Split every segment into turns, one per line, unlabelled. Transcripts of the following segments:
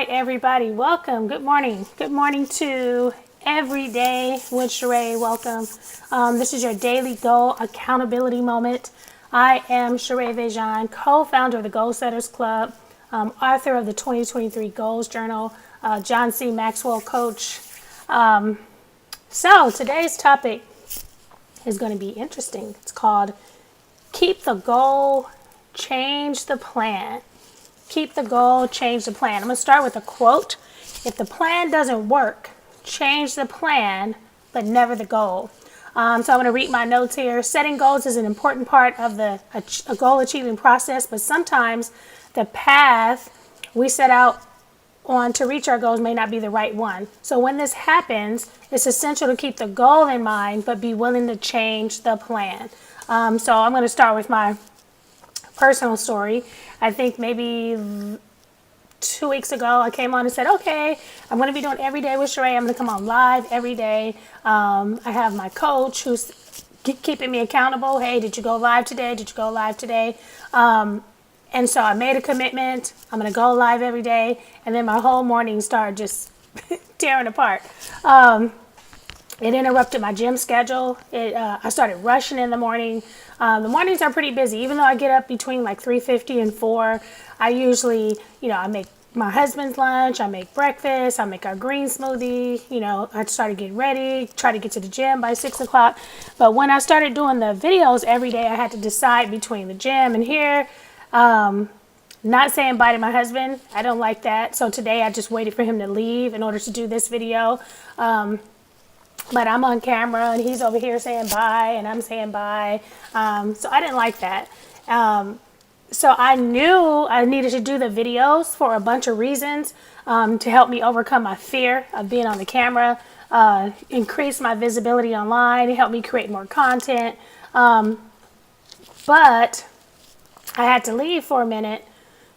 right, everybody, welcome. Good morning. Good morning to Every Day with Sheréa. Welcome. This is your daily goal accountability moment. I am Sheréa VéJauan, co-founder of the Goal Setters Club, author of the 2023 Goals Journal, John C. Maxwell coach. So today's topic is going to be interesting. It's called Keep the Goal, Change the Plan. Keep the goal, change the plan. I'm going to start with a quote. If the plan doesn't work, change the plan, but never the goal. So I'm going to read my notes here. Setting goals is an important part of a goal achieving process, but sometimes the path we set out on to reach our goals may not be the right one. So when this happens, it's essential to keep the goal in mind, but be willing to change the plan. So I'm going to start with my personal story. I think maybe 2 weeks ago I came on and said, okay, I'm going to be doing Every Day with Sheréa. I'm going to come on live every day. I have my coach who's keeping me accountable. Hey, did you go live today? Did you go live today? And so I made a commitment. I'm going to go live every day. And then my whole morning started just tearing apart. It interrupted my gym schedule. I started rushing in the morning. The mornings are pretty busy. Even though I get up between like 3:50 and 4, I usually, I make my husband's lunch, I make breakfast, I make our green smoothie, I started getting ready, try to get to the gym by 6 o'clock. But when I started doing the videos every day, I had to decide between the gym and here. Not saying bye to my husband. I don't like that. So today I just waited for him to leave in order to do this video. But I'm on camera and he's over here saying bye and I'm saying bye. So I didn't like that. So I knew I needed to do the videos for a bunch of reasons, to help me overcome my fear of being on the camera, increase my visibility online, help me create more content. But I had to leave for a minute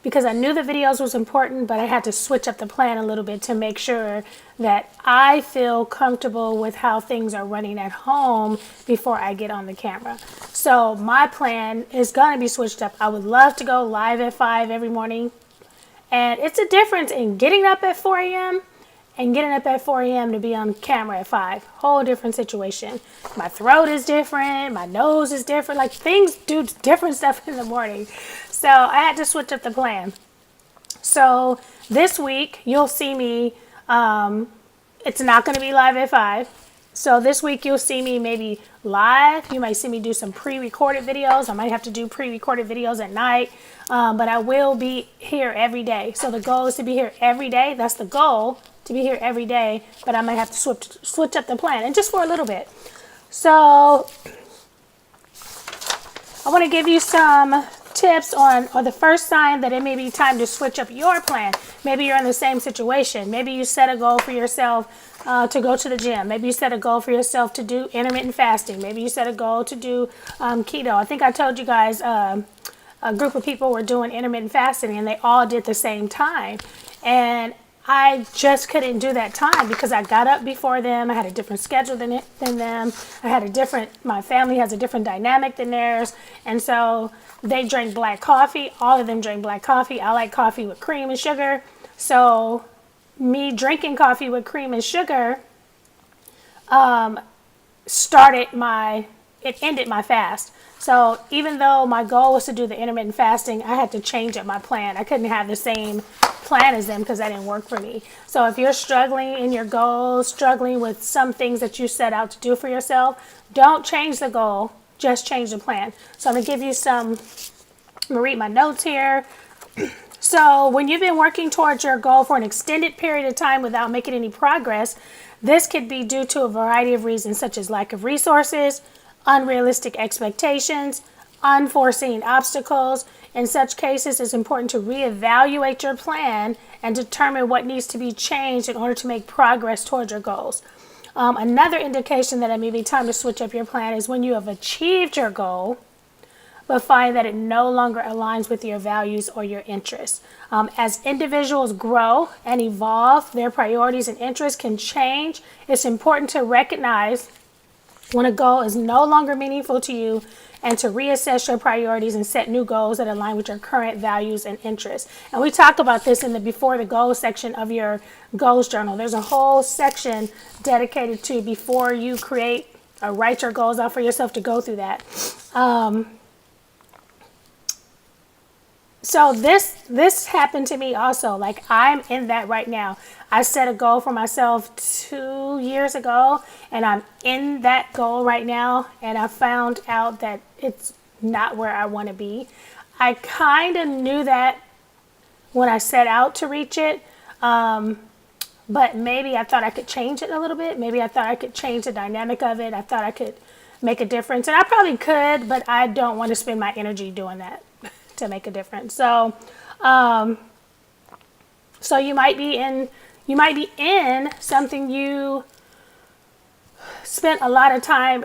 because I knew the videos was important, but I had to switch up the plan a little bit to make sure that I feel comfortable with how things are running at home before I get on the camera. So my plan is going to be switched up. I would love to go live at 5 every morning. And it's a difference in getting up at 4 a.m. and getting up at 4 a.m. to be on camera at 5. Whole different situation. My throat is different. My nose is different. Like things do different stuff in the morning. So I had to switch up the plan. So this week you'll see me, it's not going to be live at 5. So this week you'll see me maybe live. You might see me do some pre-recorded videos. I might have to do pre-recorded videos at night. But I will be here every day. So the goal is to be here every day. That's the goal, to be here every day. But I might have to switch up the plan, and just for a little bit. So I want to give you some tips or the first sign that it may be time to switch up your plan. Maybe you're in the same situation. Maybe you set a goal for yourself to go to the gym. Maybe you set a goal for yourself to do intermittent fasting. Maybe you set a goal to do keto. I think I told you guys a group of people were doing intermittent fasting and they all did the same time. And I just couldn't do that time because I got up before them. I had a different schedule than them. My family has a different dynamic than theirs. And so they drank black coffee. All of them drank black coffee. I like coffee with cream and sugar. So me drinking coffee with cream and sugar it ended my fast. So even though my goal was to do the intermittent fasting, I had to change up my plan. I couldn't have the same plan as them because that didn't work for me. So if you're struggling in your goals, struggling with some things that you set out to do for yourself, don't change the goal, just change the plan. So I'm going to read my notes here. So when you've been working towards your goal for an extended period of time without making any progress, this could be due to a variety of reasons, such as lack of resources, unrealistic expectations, unforeseen obstacles. In such cases, it's important to reevaluate your plan and determine what needs to be changed in order to make progress towards your goals. Another indication that it may be time to switch up your plan is when you have achieved your goal, but find that it no longer aligns with your values or your interests. As individuals grow and evolve, their priorities and interests can change. It's important to recognize when a goal is no longer meaningful to you and to reassess your priorities and set new goals that align with your current values and interests. And we talk about this in the before the goals section of your goals journal. There's a whole section dedicated to before you create or write your goals out for yourself to go through that. So this happened to me also. Like, I'm in that right now. I set a goal for myself 2 years ago, and I'm in that goal right now, and I found out that it's not where I want to be. I kind of knew that when I set out to reach it, but maybe I thought I could change it a little bit. Maybe I thought I could change the dynamic of it. I thought I could make a difference, and I probably could, but I don't want to spend my energy doing that to make a difference. So so you might be in something you spent a lot of time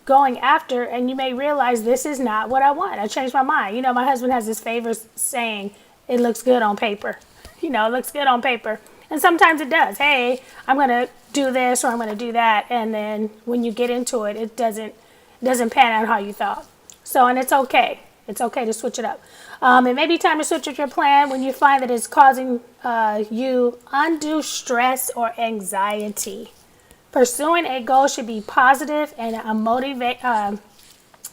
going after, and you may realize this is not what I want. I changed my mind. You know, my husband has this favorite saying, it looks good on paper. You know, it looks good on paper. And sometimes it does. Hey, I'm going to do this or I'm going to do that. And then when you get into it, it doesn't pan out how you thought. So, and it's okay. It's okay to switch it up. It may be time to switch up your plan when you find that it's causing you undue stress or anxiety. Pursuing a goal should be positive and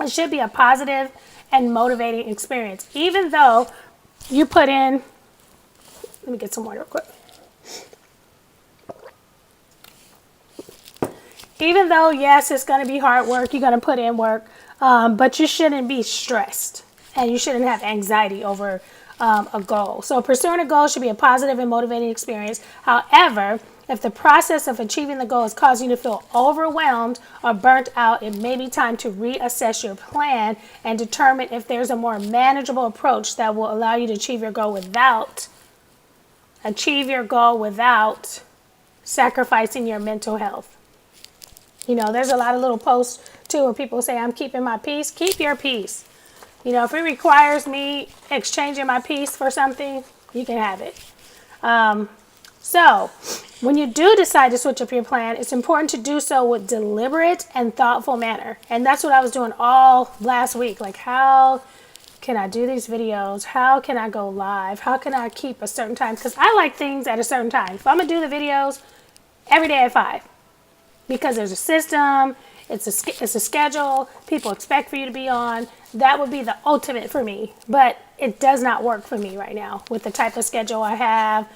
it should be a positive and motivating experience. Even though you put in, let me get some water real quick. Even though, yes, it's going to be hard work, you're going to put in work, but you shouldn't be stressed and you shouldn't have anxiety over a goal. So pursuing a goal should be a positive and motivating experience. However, if the process of achieving the goal is causing you to feel overwhelmed or burnt out, it may be time to reassess your plan and determine if there's a more manageable approach that will allow you to achieve your goal without sacrificing your mental health. You know, there's a lot of little posts too where people say, I'm keeping my peace. Keep your peace. You know, if it requires me exchanging my peace for something, you can have it. So when you do decide to switch up your plan, it's important to do so with deliberate and thoughtful manner. And that's what I was doing all last week. Like, how can I do these videos? How can I go live? How can I keep a certain time? Because I like things at a certain time. If I'm going to do the videos every day at 5, because there's a system, it's a schedule, people expect for you to be on, that would be the ultimate for me. But it does not work for me right now with the type of schedule I have.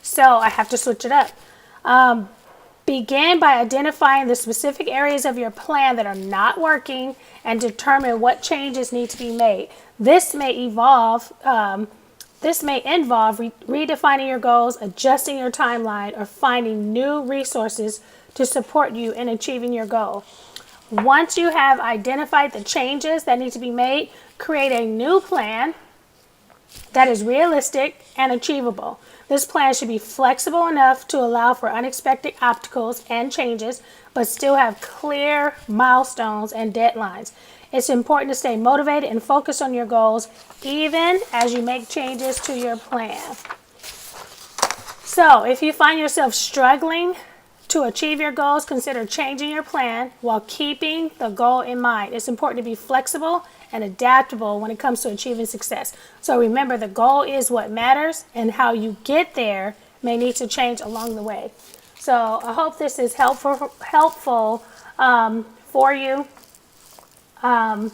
So I have to switch it up. Begin by identifying the specific areas of your plan that are not working and determine what changes need to be made. This may involve redefining your goals, adjusting your timeline, or finding new resources to support you in achieving your goal. Once you have identified the changes that need to be made, create a new plan that is realistic and achievable. This plan should be flexible enough to allow for unexpected obstacles and changes, but still have clear milestones and deadlines. It's important to stay motivated and focused on your goals, even as you make changes to your plan. So, if you find yourself struggling to achieve your goals, consider changing your plan while keeping the goal in mind. It's important to be flexible and adaptable when it comes to achieving success. So remember, the goal is what matters, and how you get there may need to change along the way. So I hope this is helpful for you. I've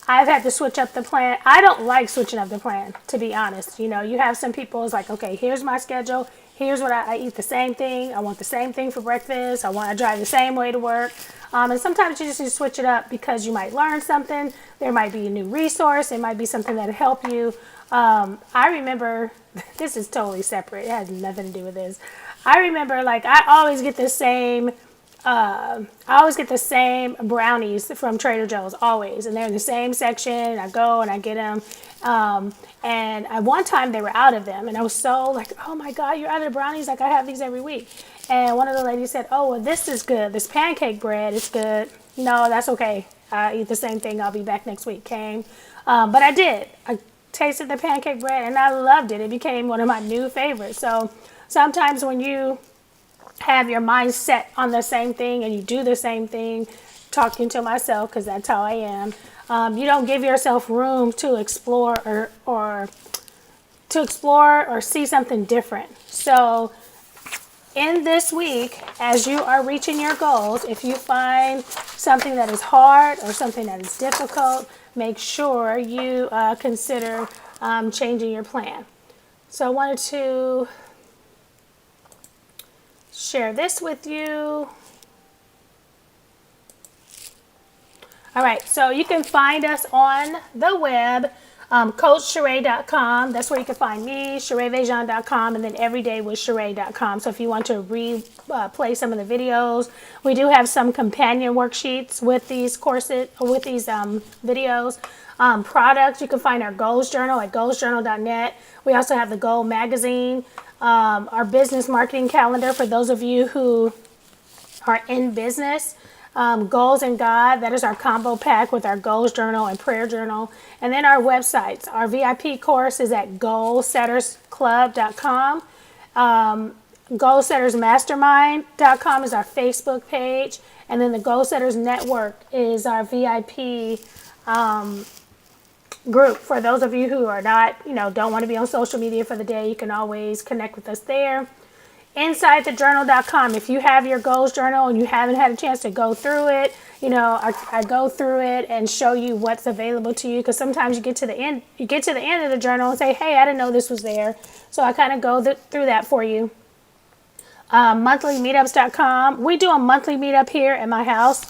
had to switch up the plan. I don't like switching up the plan, to be honest. You know, you have some people, it's like, okay, here's my schedule. Here's what I eat the same thing. I want the same thing for breakfast. I want to drive the same way to work. And sometimes you just need to switch it up because you might learn something. There might be a new resource. It might be something that'll help you. I remember, this is totally separate. It has nothing to do with this. I remember, like, I always get the same brownies from Trader Joe's, always. And they're in the same section. I go and I get them. And at one time they were out of them. And I was so like, oh my God, you're out of the brownies? Like, I have these every week. And one of the ladies said, oh, well, this is good. This pancake bread is good. No, that's okay. I eat the same thing. I'll be back next week. Came. But I did. I tasted the pancake bread and I loved it. It became one of my new favorites. So sometimes when you have your mind set on the same thing and you do the same thing, talking to myself because that's how I am. You don't give yourself room to explore or see something different. So in this week, as you are reaching your goals, if you find something that is hard or something that is difficult, make sure you consider changing your plan. So I wanted to share this with you. All right, so you can find us on the web, CoachSheréa.com. That's where you can find me, SheréaVéJauan.com, and then everydaywithSheréa.com. So if you want to play some of the videos, we do have some companion worksheets with these courses, with these videos. Products, you can find our Goals Journal at goalsjournal.net. We also have the Goal Magazine, our business marketing calendar for those of you who are in business. Goals and God, that is our combo pack with our Goals Journal and Prayer Journal. And then our websites. Our VIP course is at goalsettersclub.com. Goalsettersmastermind.com is our Facebook page. And then the Goal Setters Network is our VIP group. For those of you who are not, don't want to be on social media for the day, you can always connect with us there. InsideTheJournal.com. If you have your goals journal and you haven't had a chance to go through it, I go through it and show you what's available to you, because sometimes you get to the end of the journal and say, hey, I didn't know this was there. So I kind of go through that for you. Monthlymeetups.com. We do a monthly meetup here at my house.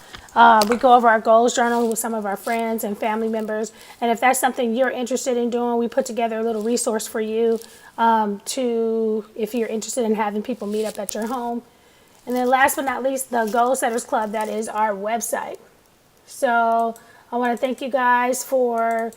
We go over our goals journal with some of our friends and family members. And if that's something you're interested in doing, we put together a little resource for you if you're interested in having people meet up at your home. And then last but not least, the Goal Setters Club, that is our website. So I want to thank you guys for